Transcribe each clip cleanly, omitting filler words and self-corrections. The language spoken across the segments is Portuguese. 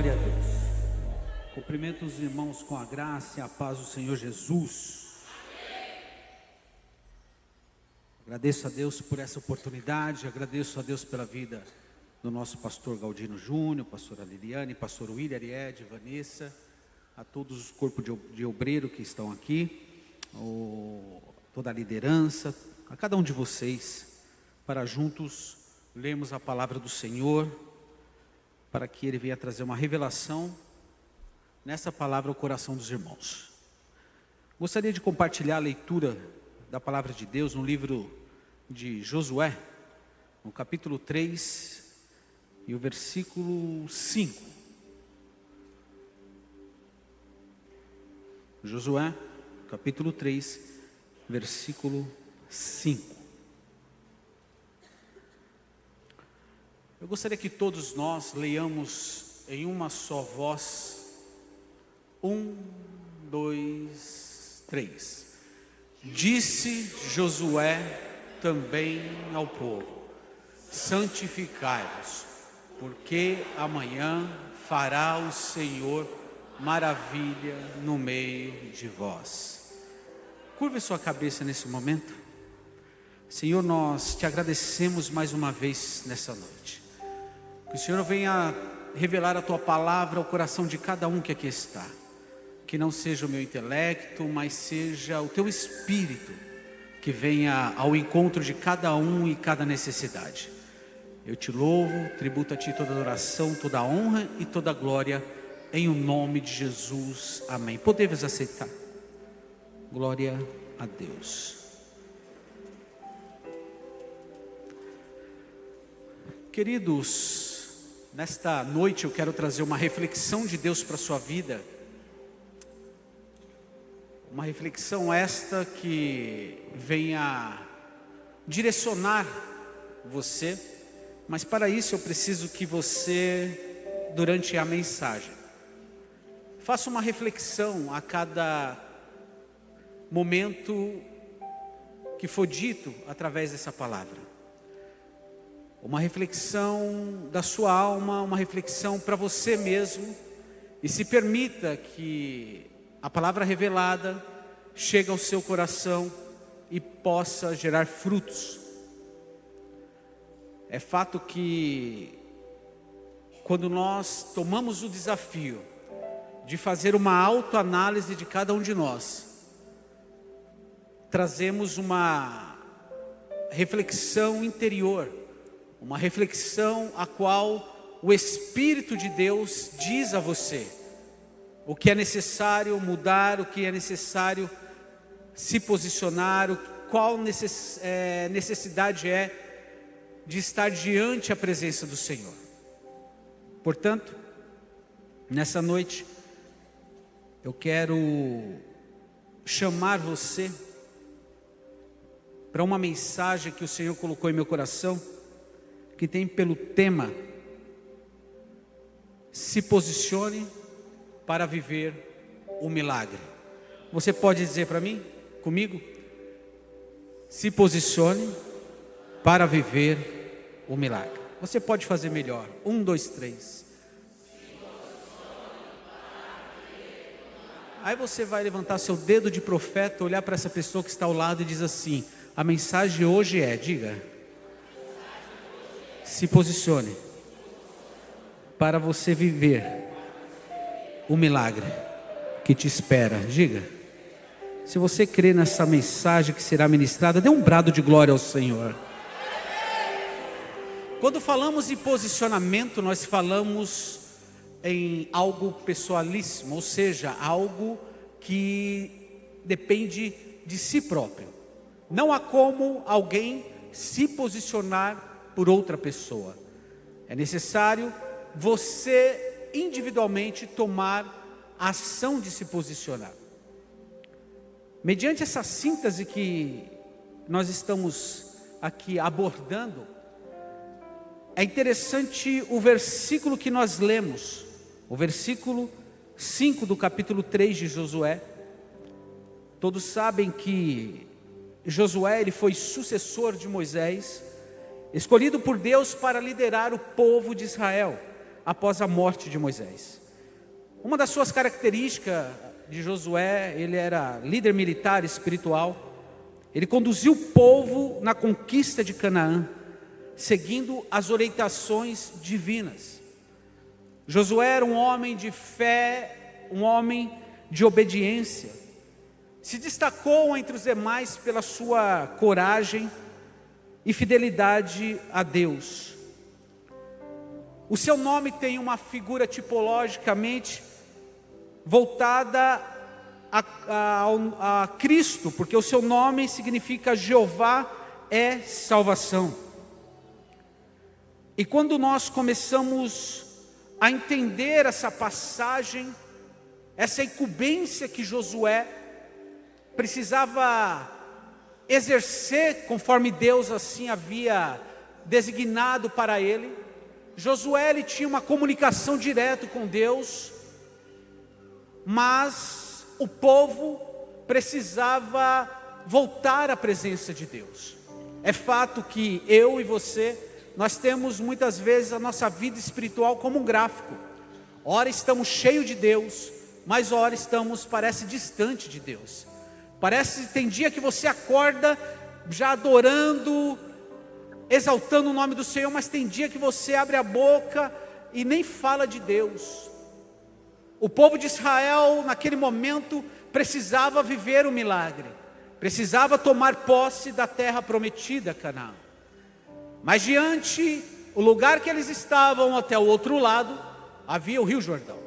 Glória a Deus. Cumprimento os irmãos com a graça e a paz do Senhor Jesus. Agradeço a Deus por essa oportunidade, agradeço a Deus pela vida do nosso pastor Galdino Júnior, pastora Liliane, pastor William, Ariede, Vanessa, a todos os corpos de obreiro que estão aqui, toda a liderança, a cada um de vocês, para juntos lermos a palavra do Senhor, para que Ele venha trazer uma revelação nessa palavra ao coração dos irmãos. Gostaria de compartilhar a leitura da palavra de Deus no livro de Josué, no capítulo 3 e o versículo 5. Josué, capítulo 3, versículo 5. Eu gostaria que todos nós leiamos em uma só voz. 1, 2, 3. Disse Josué também ao povo: santificai-vos, porque amanhã fará o Senhor maravilha no meio de vós. Curve sua cabeça nesse momento. Senhor, nós te agradecemos mais uma vez nessa noite. Que o Senhor venha revelar a tua palavra ao coração de cada um que aqui está. Que não seja o meu intelecto, mas seja o teu Espírito que venha ao encontro de cada um e cada necessidade. Eu te louvo, tributo a ti toda adoração, toda honra e toda glória, em o nome de Jesus, amém. Podemos aceitar? Glória a Deus. Queridos, nesta noite eu quero trazer uma reflexão de Deus para a sua vida. Uma reflexão esta que venha direcionar você, mas para isso eu preciso que você, durante a mensagem, faça uma reflexão a cada momento que for dito através dessa palavra. Uma reflexão da sua alma, uma reflexão para você mesmo, e se permita que a palavra revelada chegue ao seu coração e possa gerar frutos. É fato que quando nós tomamos o desafio de fazer uma autoanálise de cada um de nós, trazemos uma reflexão interior, uma reflexão a qual o Espírito de Deus diz a você o que é necessário mudar, o que é necessário se posicionar, qual necessidade é de estar diante a presença do Senhor. Portanto, nessa noite, eu quero chamar você para uma mensagem que o Senhor colocou em meu coração, que tem pelo tema: se posicione para viver o milagre. Você pode dizer para mim, comigo? Se posicione para viver o milagre. Você pode fazer melhor. 1, 2, 3. Aí você vai levantar seu dedo de profeta, olhar para essa pessoa que está ao lado e diz assim: a mensagem hoje é, diga, se posicione para você viver o milagre que te espera. Diga. Se você crê nessa mensagem que será ministrada, dê um brado de glória ao Senhor. Quando falamos em posicionamento, nós falamos em algo pessoalíssimo, ou seja, algo que depende de si próprio. Não há como alguém se posicionar por outra pessoa. É necessário você individualmente tomar a ação de se posicionar. Mediante essa síntese que nós estamos aqui abordando, é interessante o versículo que nós lemos, o versículo 5 do capítulo 3 de Josué. Todos sabem que Josué, ele foi sucessor de Moisés, escolhido por Deus para liderar o povo de Israel. após a morte de Moisés. Uma das suas características de Josué, ele era líder militar espiritual. Ele conduziu o povo na conquista de Canaã, seguindo as orientações divinas. Josué era um homem de fé, um homem de obediência. Se destacou entre os demais pela sua coragem e fidelidade a Deus. O seu nome tem uma figura tipologicamente voltada a Cristo, porque o seu nome significa Jeová é salvação. E quando nós começamos a entender essa passagem, essa incumbência que Josué precisava exercer conforme Deus assim havia designado para ele. Josué, ele tinha uma comunicação direta com Deus, mas o povo precisava voltar à presença de Deus. É fato que eu e você, nós temos muitas vezes a nossa vida espiritual como um gráfico. Ora estamos cheios de Deus, mas ora estamos, parece, distante de Deus. Parece, tem dia que você acorda já adorando, exaltando o nome do Senhor, mas tem dia que você abre a boca e nem fala de Deus. O povo de Israel, naquele momento, precisava viver o milagre, precisava tomar posse da terra prometida, Canaã. Mas diante, o lugar que eles estavam até o outro lado, havia o Rio Jordão.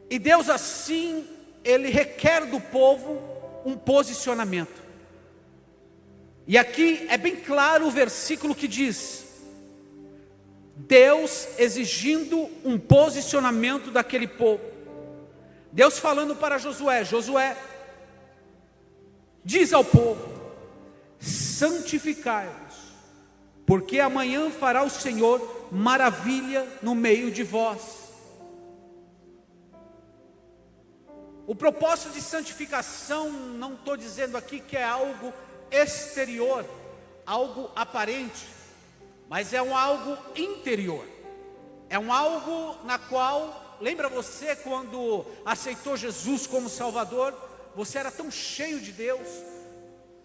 E Deus assim, Ele requer do povo um posicionamento. E aqui é bem claro o versículo que diz: Deus exigindo um posicionamento daquele povo. Deus falando para Josué: Josué, diz ao povo: santificai-vos, porque amanhã fará o Senhor maravilha no meio de vós. O propósito de santificação, não estou dizendo aqui que é algo exterior, algo aparente, mas é um algo interior. É um algo na qual, lembra você quando aceitou Jesus como Salvador? Você era tão cheio de Deus,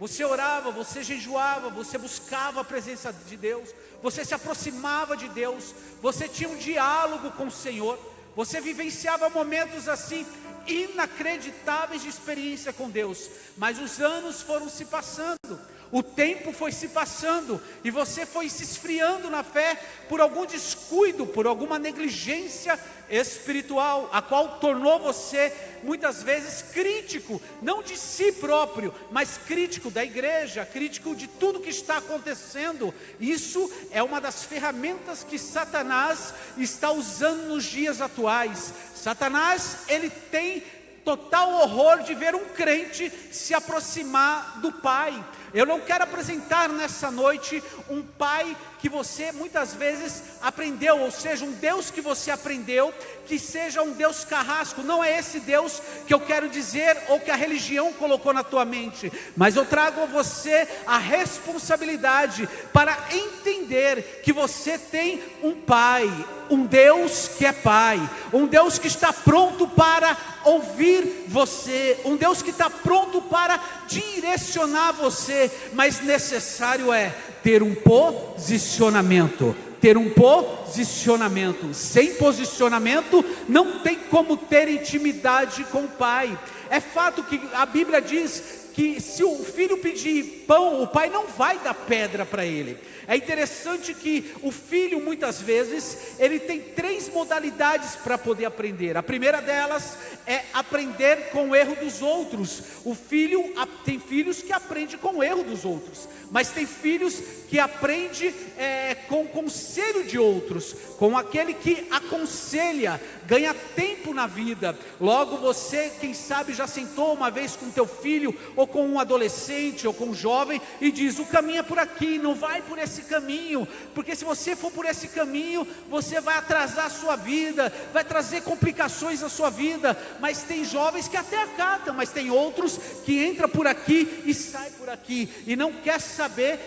você orava, você jejuava, você buscava a presença de Deus, você se aproximava de Deus, você tinha um diálogo com o Senhor, você vivenciava momentos assim inacreditáveis de experiência com Deus. Mas os anos foram se passando, o tempo foi se passando, e você foi se esfriando na fé por algum descuido, por alguma negligência espiritual, a qual tornou você muitas vezes crítico, não de si próprio, mas crítico da igreja, crítico de tudo que está acontecendo. Isso é uma das ferramentas que Satanás está usando nos dias atuais. Satanás, ele tem total horror de ver um crente se aproximar do Pai. Eu não quero apresentar nessa noite um pai que você muitas vezes aprendeu, ou seja, um Deus que você aprendeu, que seja um Deus carrasco. Não é esse Deus que eu quero dizer, ou que a religião colocou na tua mente, mas eu trago a você a responsabilidade para entender que você tem um Pai, um Deus que é Pai, um Deus que está pronto para ouvir você, um Deus que está pronto para direcionar você, mas necessário é ter um posicionamento. Ter um posicionamento. Sem posicionamento não tem como ter intimidade com o Pai. É fato que a Bíblia diz que se o filho pedir pão, o pai não vai dar pedra para ele. É interessante que o filho, muitas vezes, ele tem 3 modalidades para poder aprender. A primeira delas é aprender com o erro dos outros. O filho, tem filhos que aprendem com o erro dos outros, mas tem filhos que aprendem com o conselho de outros, com aquele que aconselha, ganha tempo na vida. Logo você, quem sabe, já sentou uma vez com teu filho ou com um adolescente, ou com um jovem, e diz: o caminho é por aqui, não vai por esse caminho, porque se você for por esse caminho, você vai atrasar a sua vida, vai trazer complicações à sua vida. Mas tem jovens que até acatam, mas tem outros que entram por aqui e saem por aqui, e não quer saber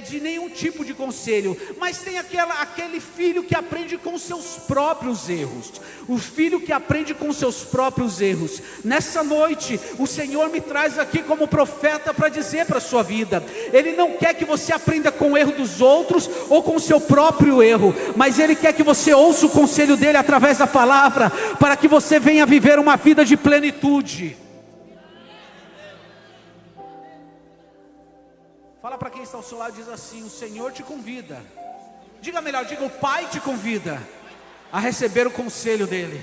de nenhum tipo de conselho. Mas tem aquele filho que aprende com seus próprios erros, o filho que aprende com seus próprios erros. Nessa noite, o Senhor me traz aqui como profeta para dizer para a sua vida: Ele não quer que você aprenda com o erro dos outros ou com o seu próprio erro, mas Ele quer que você ouça o conselho dEle através da palavra, para que você venha viver uma vida de plenitude. Fala para quem está ao seu lado e diz assim: o Senhor te convida. Diga melhor, diga: o Pai te convida a receber o conselho dEle,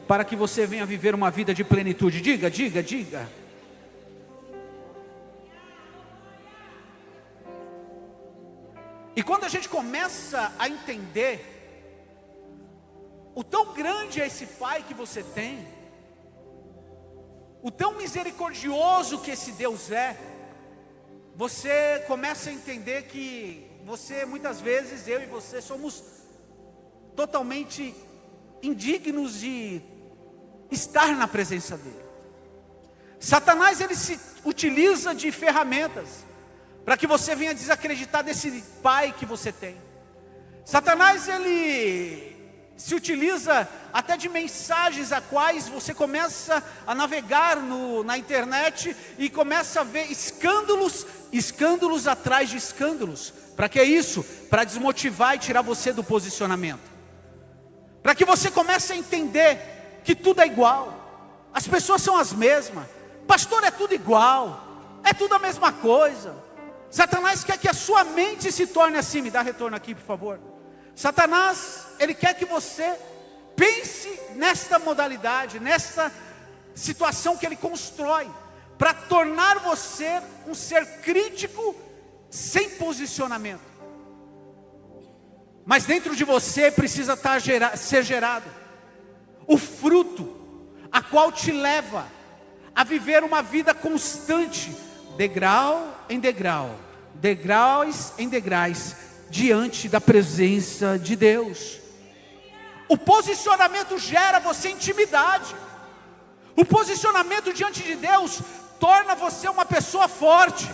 para que você venha viver uma vida de plenitude. Diga, diga, diga. E quando a gente começa a entender o tão grande é esse Pai que você tem, o tão misericordioso que esse Deus é, você começa a entender que você, muitas vezes, eu e você, somos totalmente indignos de estar na presença dEle. Satanás, ele se utiliza de ferramentas para que você venha desacreditar desse Pai que você tem. Satanás, ele se utiliza até de mensagens a quais você começa a navegar na internet e começa a ver escândalos atrás de escândalos. Para que isso? Para desmotivar e tirar você do posicionamento. Para que você comece a entender que tudo é igual, as pessoas são as mesmas, pastor, é tudo igual, é tudo a mesma coisa. Satanás quer que a sua mente se torne assim. Me dá retorno aqui, por favor. Satanás, ele quer que você pense nesta modalidade, nessa situação que ele constrói, para tornar você um ser crítico, sem posicionamento. Mas dentro de você precisa ser gerado o fruto, a qual te leva a viver uma vida constante, degrau em degrau, degraus em degraus, diante da presença de Deus. O posicionamento gera você intimidade. O posicionamento diante de Deus torna você uma pessoa forte.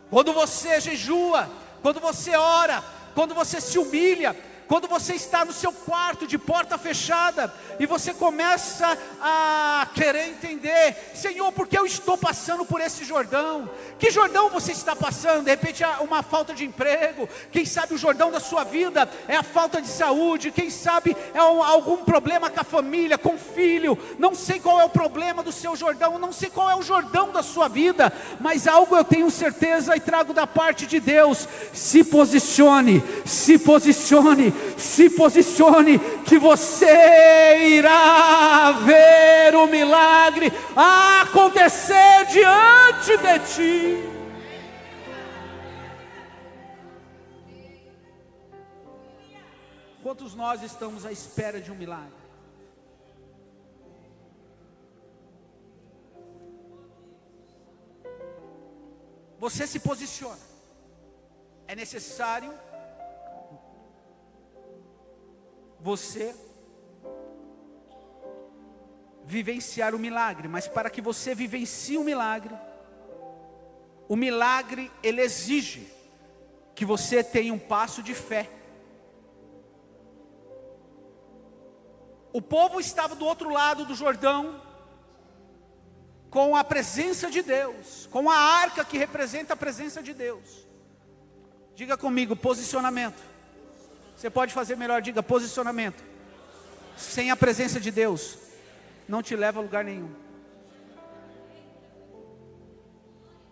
Quando você jejua, quando você ora, quando você se humilha, quando você está no seu quarto de porta fechada e você começa a querer entender: Senhor, por que eu estou passando por esse Jordão? Que Jordão você está passando? De repente é uma falta de emprego. Quem sabe o Jordão da sua vida é a falta de saúde. Quem sabe é algum problema com a família, com o filho. Não sei qual é o problema do seu Jordão, não sei qual é o Jordão da sua vida, mas algo eu tenho certeza e trago da parte de Deus: se posicione, se posicione, se posicione, que você irá ver o milagre acontecer diante de ti. Quantos nós estamos à espera de um milagre? Você se posiciona. É necessário você vivenciar o milagre, mas para que você vivencie o milagre ele exige que você tenha um passo de fé. O povo estava do outro lado do Jordão, com a presença de Deus, com a arca que representa a presença de Deus. Diga comigo: posicionamento. Você pode fazer melhor, diga: posicionamento. Sem a presença de Deus, não te leva a lugar nenhum.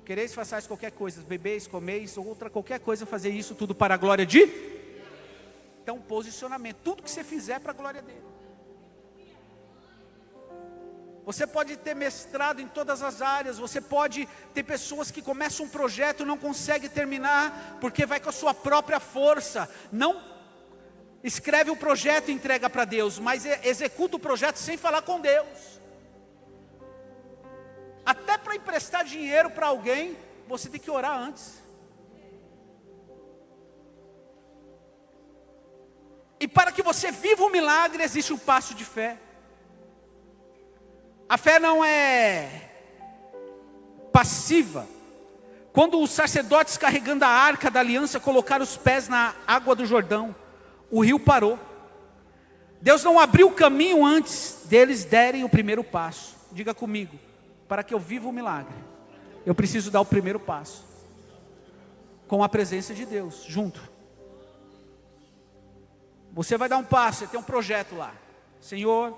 Quereis façais qualquer coisa, bebeis, comeis, ou outra qualquer coisa, fazer isso tudo para a glória de. Então, posicionamento, tudo que você fizer é para a glória dele. Você pode ter mestrado em todas as áreas, você pode ter pessoas que começam um projeto e não conseguem terminar, porque vai com a sua própria força. Não escreve o projeto e entrega para Deus, mas executa o projeto sem falar com Deus. Até para emprestar emprestar dinheiro para alguém, você tem que orar antes. E para que você viva um milagre, existe um passo de fé. A fé não é passiva. Quando os sacerdotes carregando a arca da aliança colocaram os pés na água do Jordão, o rio parou. Deus não abriu o caminho antes deles derem o primeiro passo. Diga comigo, para que eu viva o milagre, eu preciso dar o primeiro passo. Com a presença de Deus, junto. Você vai dar um passo, você tem um projeto lá. Senhor,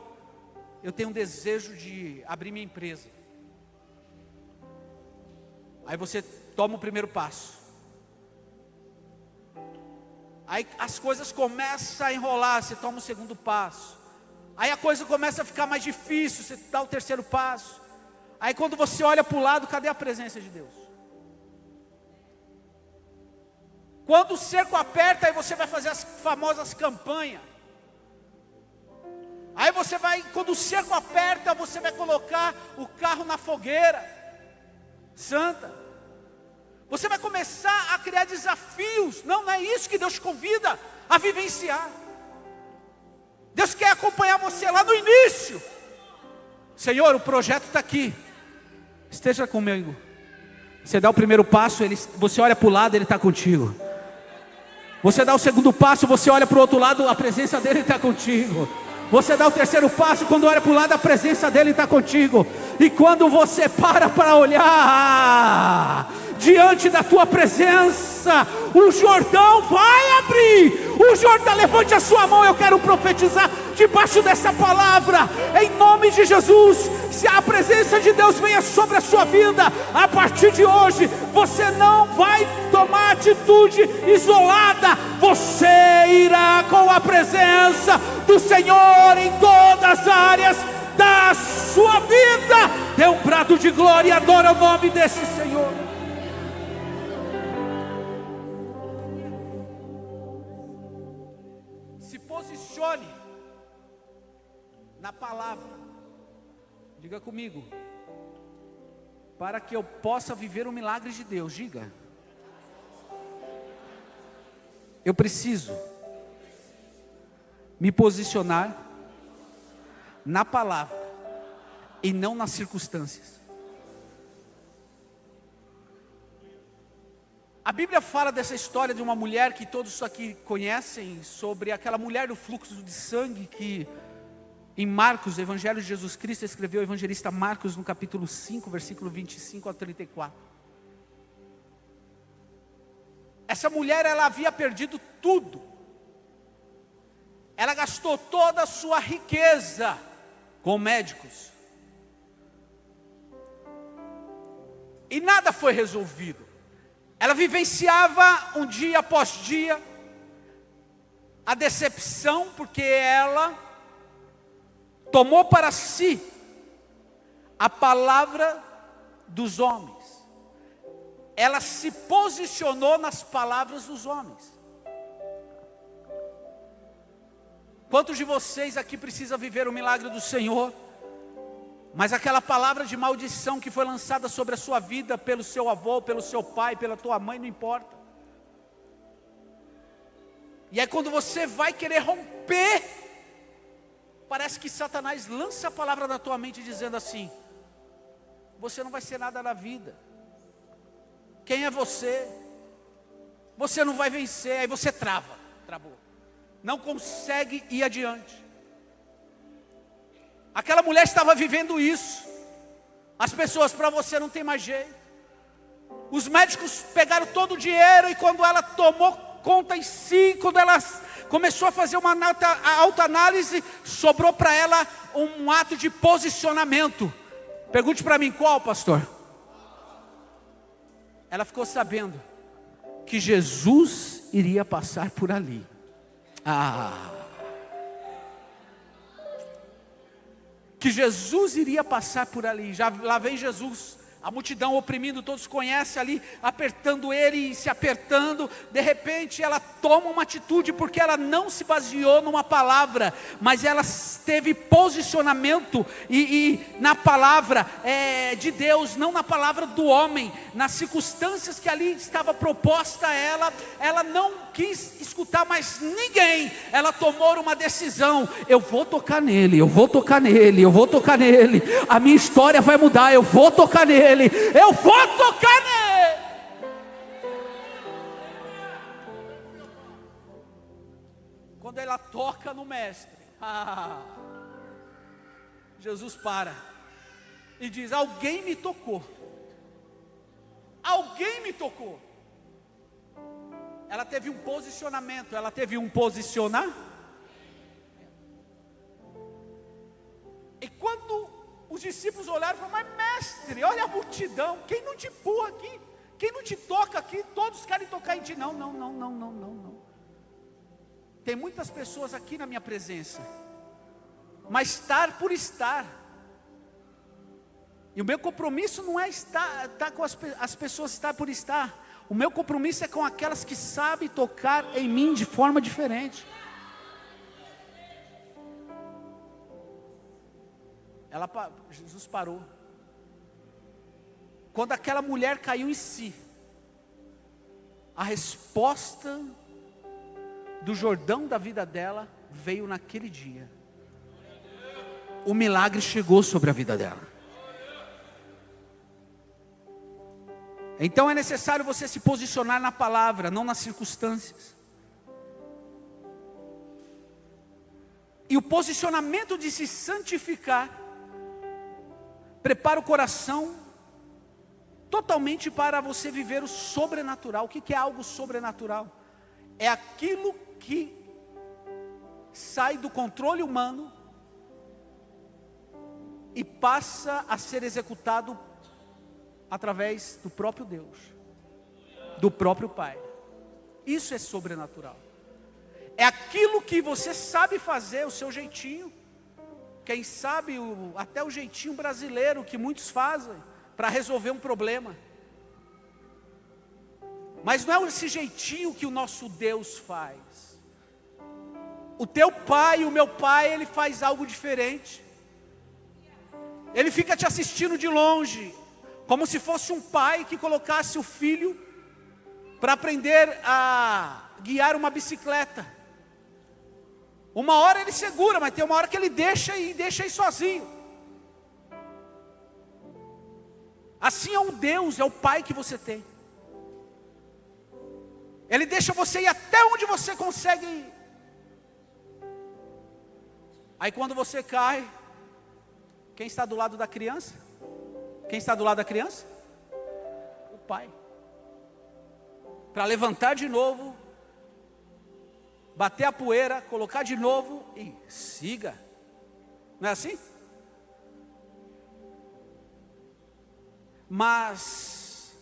eu tenho um desejo de abrir minha empresa. Aí você toma o primeiro passo. Aí as coisas começam a enrolar, você toma o segundo passo. Aí a coisa começa a ficar mais difícil, você dá o terceiro passo. Aí quando você olha para o lado, cadê a presença de Deus? Quando o cerco aperta, aí você vai fazer as famosas campanhas. Aí você vai, quando o cerco aperta, você vai colocar o carro na fogueira santa. Você vai começar a criar desafios. Não é isso que Deus te convida a vivenciar. Deus quer acompanhar você lá no início. Senhor, o projeto está aqui. Esteja comigo. Você dá o primeiro passo, você olha para o lado, Ele está contigo. Você dá o segundo passo, você olha para o outro lado, a presença dEle está contigo. Você dá o terceiro passo, quando olha para o lado, a presença dEle está contigo. E quando você para olhar diante da tua presença, o Jordão vai abrir. O Jordão, levante a sua mão, eu quero profetizar debaixo dessa palavra, em nome de Jesus. Se a presença de Deus venha sobre a sua vida, a partir de hoje, você não vai tomar atitude isolada, você irá com a presença do Senhor em todas as áreas da sua vida. Dê um brado de glória e adora o nome desse Senhor. Se posicione na palavra. Diga comigo, para que eu possa viver o milagre de Deus. Diga, eu preciso me posicionar na palavra e não nas circunstâncias. A Bíblia fala dessa história de uma mulher que todos aqui conhecem, sobre aquela mulher do fluxo de sangue que em Marcos, o Evangelho de Jesus Cristo, escreveu o evangelista Marcos no capítulo 5, versículo 25 a 34. Essa mulher, ela havia perdido tudo. Ela gastou toda a sua riqueza com médicos. E nada foi resolvido. Ela vivenciava um dia após dia a decepção, porque ela tomou para si a palavra dos homens. Ela se posicionou nas palavras dos homens. Quantos de vocês aqui precisam viver o milagre do Senhor, mas aquela palavra de maldição que foi lançada sobre a sua vida pelo seu avô, pelo seu pai, pela tua mãe, não importa. E aí quando você vai querer romper, parece que Satanás lança a palavra na tua mente dizendo assim: você não vai ser nada na vida. Quem é você? Você não vai vencer. Aí você travou. Não consegue ir adiante. Aquela mulher estava vivendo isso. As pessoas, para você não tem mais jeito. Os médicos pegaram todo o dinheiro, e quando ela tomou conta em si, quando ela começou a fazer uma autoanálise, sobrou para ela um ato de posicionamento. Pergunte para mim, qual, pastor? Ela ficou sabendo que Jesus iria passar por ali. Que Jesus iria passar por ali. Lá vem Jesus a multidão oprimindo, todos conhecem ali, apertando ele e se apertando. De repente ela toma uma atitude, porque ela não se baseou numa palavra, mas ela teve posicionamento e na palavra de Deus, não na palavra do homem. Nas circunstâncias que ali estava proposta a ela, ela não quis escutar mais ninguém. Ela tomou uma decisão: eu vou tocar nele, eu vou tocar nele, eu vou tocar nele, a minha história vai mudar, eu vou tocar nele, eu vou tocar nele. Quando ela toca no mestre, Jesus para e diz: alguém me tocou, alguém me tocou. Ela teve um posicionamento, ela teve um posicionar. E quando os discípulos olharam e falaram: mas mestre, olha a multidão, quem não te empurra aqui? Quem não te toca aqui? Todos querem tocar em ti. Não. Tem muitas pessoas aqui na minha presença, mas estar por estar. E o meu compromisso não é estar com as pessoas, estar por estar. O meu compromisso é com aquelas que sabem tocar em mim de forma diferente. Jesus parou. Quando aquela mulher caiu em si, a resposta do Jordão da vida dela veio naquele dia. O milagre chegou sobre a vida dela. Então é necessário você se posicionar na palavra, não nas circunstâncias. E o posicionamento de se santificar prepara o coração totalmente para você viver o sobrenatural. O que é algo sobrenatural? É aquilo que sai do controle humano e passa a ser executado através do próprio Deus, do próprio Pai. Isso é sobrenatural. É aquilo que você sabe fazer, o seu jeitinho. Quem sabe até o jeitinho brasileiro que muitos fazem para resolver um problema. Mas não é esse jeitinho que o nosso Deus faz. O teu pai, o meu pai, ele faz algo diferente. Ele fica te assistindo de longe, como se fosse um pai que colocasse o filho para aprender a guiar uma bicicleta. Uma hora ele segura, mas tem uma hora que ele deixa ir sozinho. Assim é o Deus, é o Pai que você tem. Ele deixa você ir até onde você consegue ir. Aí quando você cai, quem está do lado da criança? Quem está do lado da criança? O pai. Para levantar de novo, bater a poeira, colocar de novo e siga. Não é assim? Mas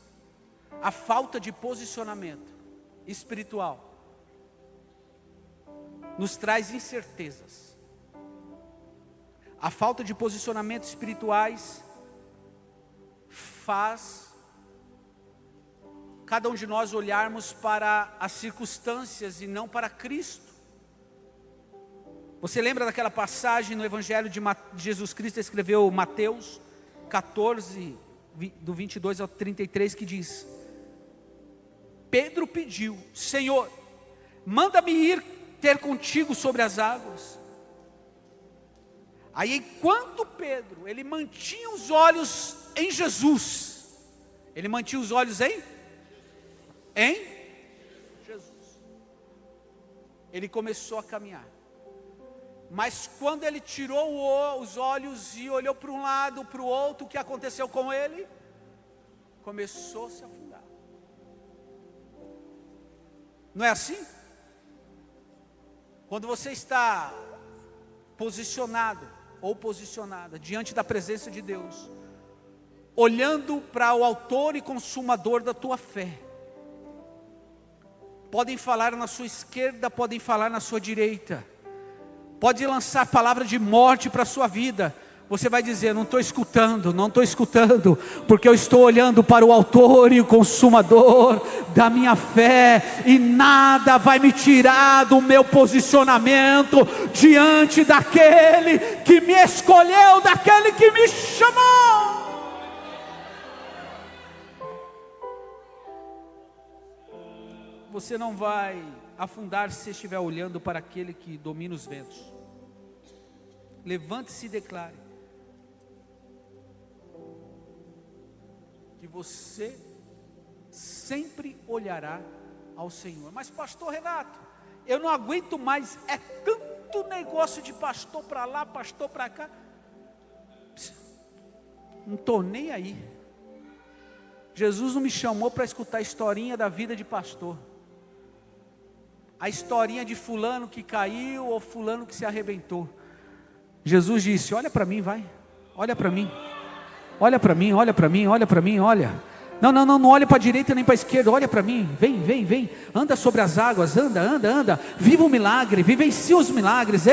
a falta de posicionamento espiritual nos traz incertezas. A falta de posicionamento espirituais faz cada um de nós olharmos para as circunstâncias e não para Cristo. Você lembra daquela passagem no Evangelho de Jesus Cristo, escreveu Mateus 14, do 22 ao 33, que diz: Pedro pediu: Senhor, manda-me ir ter contigo sobre as águas. Aí enquanto Pedro, ele mantinha os olhos em Jesus, ele mantinha os olhos em Jesus, ele começou a caminhar. Mas quando ele tirou os olhos e olhou para um lado, para o outro, o que aconteceu com ele? Começou a se afundar. Não é assim? Quando você está posicionado ou posicionada diante da presença de Deus, olhando para o autor e consumador da tua fé, podem falar na sua esquerda, podem falar na sua direita, pode lançar palavra de morte para a sua vida, Você vai dizer: não estou escutando, não estou escutando, porque eu estou olhando para o autor e o consumador da minha fé, e nada vai me tirar do meu posicionamento diante daquele que me escolheu, daquele que me chamou. Você não vai afundar se estiver olhando para aquele que domina os ventos. Levante-se e declare que você sempre olhará ao Senhor. Mas pastor Renato, eu não aguento mais, é tanto negócio de pastor para lá, pastor para cá. Não estou nem aí. Jesus não me chamou para escutar a historinha da vida de pastor, a historinha de fulano que caiu ou fulano que se arrebentou. Jesus disse: olha para mim, vai, olha para mim, olha para mim, olha para mim, olha para mim, olha. Não olha para a direita nem para a esquerda, olha para mim, vem, anda sobre as águas, anda, viva o milagre, vivencie os milagres,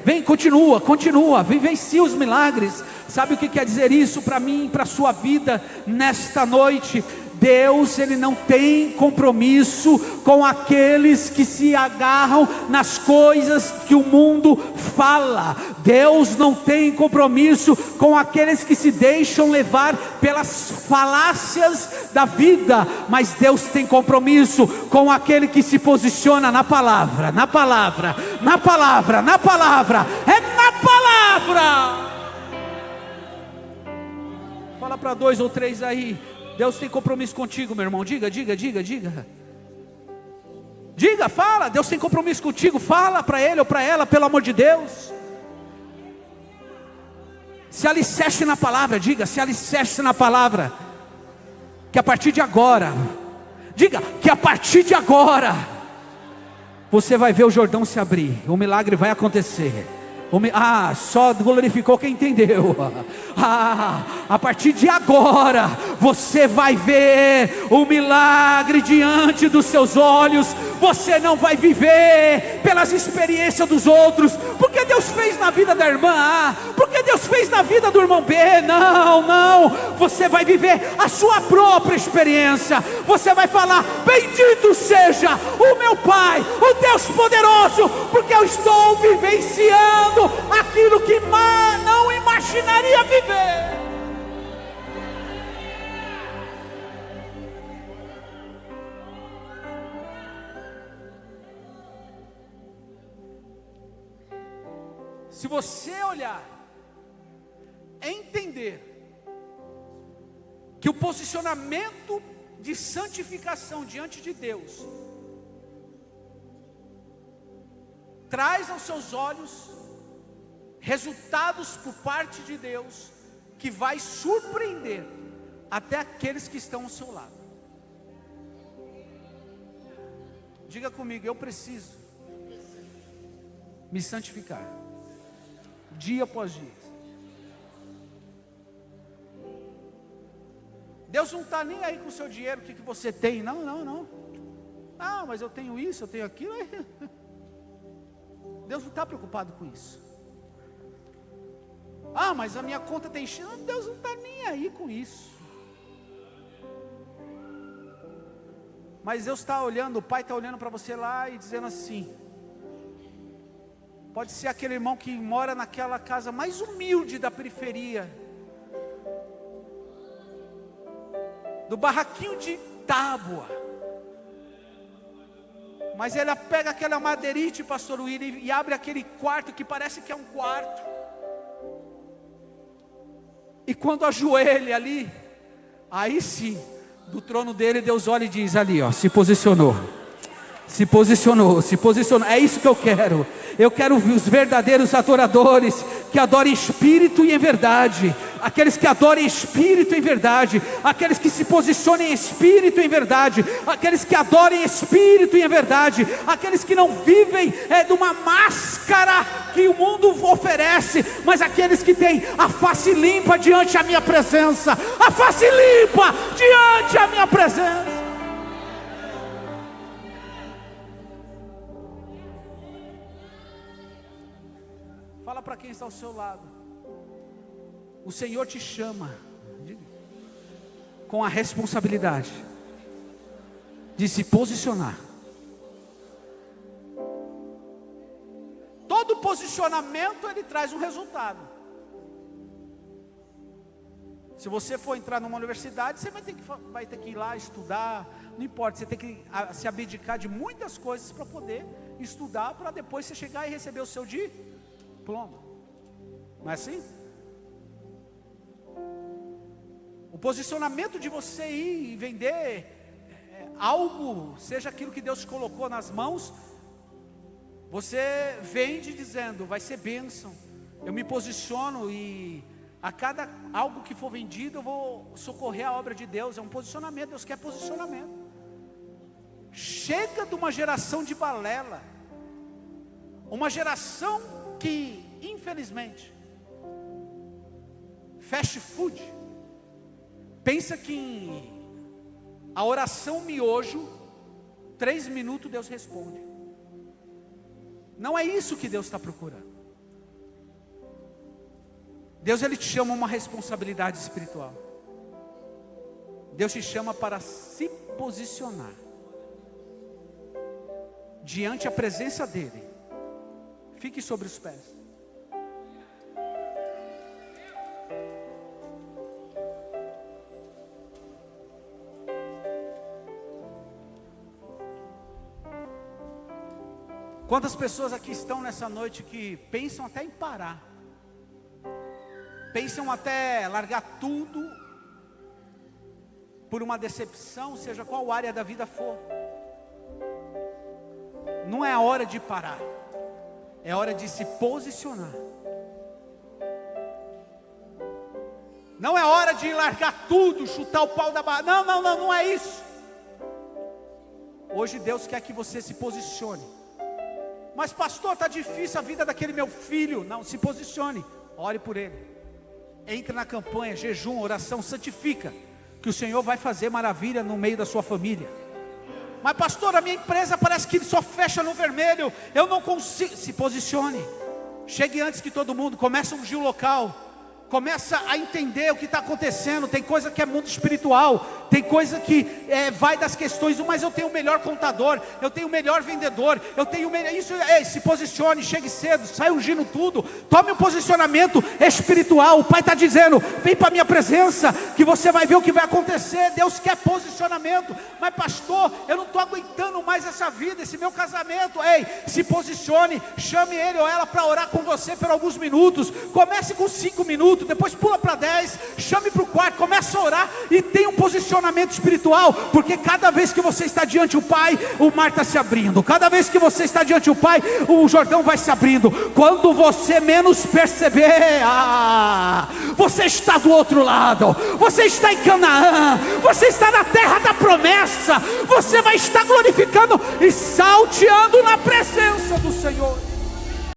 vem, continua, vivencie os milagres. Sabe o que quer dizer isso para mim, para a sua vida nesta noite? Deus, Ele não tem compromisso com aqueles que se agarram nas coisas que o mundo fala. Deus não tem compromisso com aqueles que se deixam levar pelas falácias da vida. Mas Deus tem compromisso com aquele que se posiciona na palavra. É na palavra. Fala para 2 ou 3 aí. Deus tem compromisso contigo, meu irmão. Diga. Diga, fala. Deus tem compromisso contigo. Fala para ele ou para ela, pelo amor de Deus. Se alicerce na palavra. Diga, se alicerce na palavra. Que a partir de agora, diga, que a partir de agora, você vai ver o Jordão se abrir. O milagre vai acontecer. Só glorificou quem entendeu. A partir de agora, você vai ver o milagre diante dos seus olhos. Você não vai viver pelas experiências dos outros, porque Deus fez na vida da irmã A, porque Deus fez na vida do irmão B. Não, você vai viver a sua própria experiência. Você vai falar: bendito seja o meu Pai, o Deus poderoso, porque eu estou vivenciando aquilo que não imaginaria viver. Se você olhar, entender que o posicionamento de santificação diante de Deus traz aos seus olhos resultados por parte de Deus, que vai surpreender até aqueles que estão ao seu lado. Diga comigo: eu preciso me santificar, dia após dia. Deus não está nem aí com o seu dinheiro, o que você tem. Não. Mas eu tenho isso, eu tenho aquilo. Deus não está preocupado com isso. Mas a minha conta tem cheio. Deus não está nem aí com isso. Mas Deus está olhando, o Pai está olhando para você lá e dizendo assim: pode ser aquele irmão que mora naquela casa mais humilde da periferia, do barraquinho de tábua, mas ele pega aquela madeirite, pastor William, e abre aquele quarto que parece que é um quarto, e quando ajoelha ali, aí sim, do trono dele Deus olha e diz: ali ó, se posicionou, é isso que eu quero. Eu quero os verdadeiros adoradores, que adorem em espírito e em verdade, aqueles que adorem em espírito e em verdade, aqueles que se posicionem em espírito e em verdade, aqueles que adorem em espírito e em verdade, aqueles que não vivem de uma máscara que o mundo oferece, mas aqueles que têm a face limpa diante da minha presença, a face limpa diante da minha presença. Fala para quem está ao seu lado: O Senhor te chama com a responsabilidade de se posicionar. Todo posicionamento ele traz um resultado. Se você for entrar numa universidade, você vai ter que ir lá estudar. Não importa, você tem que se abdicar de muitas coisas para poder estudar, para depois você chegar e receber o seu diploma. Não é assim? O posicionamento de você ir e vender algo, seja aquilo que Deus colocou nas mãos, você vende dizendo, vai ser bênção. Eu me posiciono e a cada algo que for vendido eu vou socorrer a obra de Deus. É um posicionamento, Deus quer posicionamento. Chega de uma geração de balela, uma geração que infelizmente fast food, pensa que a oração miojo, 3 minutos Deus responde. Não é isso que Deus está procurando. Deus ele te chama a uma responsabilidade espiritual. Deus te chama para se posicionar diante a presença dele. Fique sobre os pés. Quantas pessoas aqui estão nessa noite que pensam até em parar, pensam até largar tudo por uma decepção, seja qual área da vida for. Não é a hora de parar, é hora de se posicionar. Não é hora de largar tudo, chutar o pau da barra. Não é isso. Hoje Deus quer que você se posicione. Mas pastor, está difícil a vida daquele meu filho. Não, se posicione, ore por ele. Entre na campanha, jejum, oração, santifica, que o Senhor vai fazer maravilha no meio da sua família. Mas pastor, a minha empresa parece que só fecha no vermelho, eu não consigo. Se posicione, chegue antes que todo mundo, começa a ungir o local, começa a entender o que está acontecendo. Tem coisa que é mundo espiritual, tem coisa que vai das questões, mas eu tenho o melhor contador, eu tenho o melhor vendedor, eu tenho o melhor, isso, se posicione, chegue cedo, sai ungindo tudo, tome um posicionamento espiritual. O Pai está dizendo, vem para a minha presença, que você vai ver o que vai acontecer. Deus quer posicionamento. Mas pastor, eu não estou aguentando mais essa vida, esse meu casamento. Ei, se posicione, chame ele ou ela para orar com você por alguns minutos. Comece com 5 minutos, depois pula para 10, chame para o quarto, comece a orar e tenha um posicionamento espiritual, porque cada vez que você está diante do Pai, o mar está se abrindo. Cada vez que você está diante do Pai, o Jordão vai se abrindo. Quando você menos perceber, você está do outro lado, você está em Canaã, você está na terra da promessa, você vai estar glorificando e salteando na presença do Senhor.